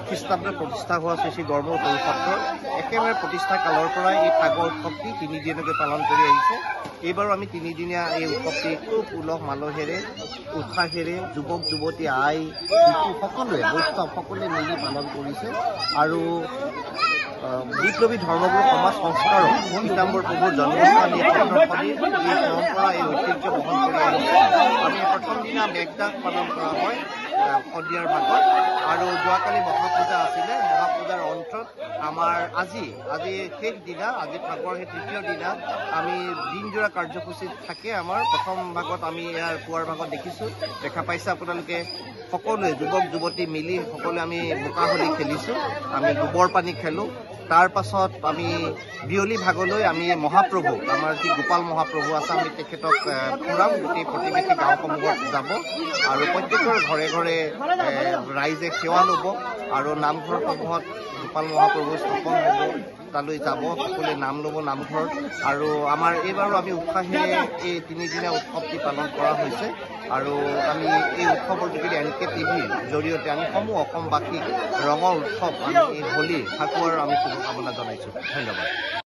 খ্ৰীষ্টাব্দত প্ৰতিষ্ঠা হোৱা শ্ৰী গড়মূৰ সৰু সত্ৰৰ একেবাৰে প্ৰতিষ্ঠা কালৰ পৰাই এই ফাগৰ উৎসৱটি 3 দিনলৈকে পালন কৰি আহিছে। এইবাৰো আমি তিনিদিনীয়া এই উৎসৱটি খুব উলহ মালহেৰে উৎসাহেৰে যুৱক যুৱতী আই শিশু সকলোৱে বৈষ্ণৱ সকলোৱে মিলি পালন কৰিছে আৰু বিপ্লৱী ধৰ্মগুৰু সমাজ সংস্কাৰক পীতাম্বৰ প্ৰভুৰ জন্মস্থানী এই পৰম্পৰা এই ঐতিহ্য বহন কৰি আহিছে। আমি প্ৰথম দিনা মেঘদাস পালন কৰা হয় সন্ধিয়াৰ ভাগত আৰু যোৱাকালি মহাপূজা আছিলে। মহাপূজাৰ অন্তত আমাৰ আজি শেষ দিনা, আজি ফাগুৱাৰ সেই তৃতীয় দিনা আমি দিনজোৰা কাৰ্যসূচীত থাকে। আমাৰ প্ৰথম ভাগত আমি ইয়াৰ পুৱাৰ ভাগত দেখা পাইছে আপোনালোকে সকলোৱে যুৱক যুৱতী মিলি সকলোৱে আমি বোকা হলি খেলিছোঁ, আমি গোবৰ পানী খেলোঁ। তাৰ পাছত আমি বিয়লি ভাগলৈ আমি মহাপ্ৰভু আমাৰ যি গোপাল মহাপ্ৰভু আছে আমি তেখেতক ফুৰাম, গোটেই প্ৰতিবেশী গাঁওসমূহত যাব আৰু প্ৰত্যেকৰ ঘৰে ঘৰে ৰাইজে সেৱা ল'ব আৰু নামঘৰসমূহত গোপাল মহাপ্ৰভু স্থাপন হ'ব, তালৈ যাব, সকলোৱে নাম ল'ব নামঘৰত। আৰু আমাৰ এইবাৰো আমি উৎসাহেৰে এই তিনিদিনীয়া উৎসৱটি পালন কৰা হৈছে আৰু আমি এই উৎসৱৰ যোগেদি NK টিভিৰ জৰিয়তে আমি সমূহ অসমবাসীক ৰঙৰ উৎসৱ আমি এই হোলী ফাকুৱাৰ আমি শুভকামনা জনাইছোঁ। ধন্যবাদ।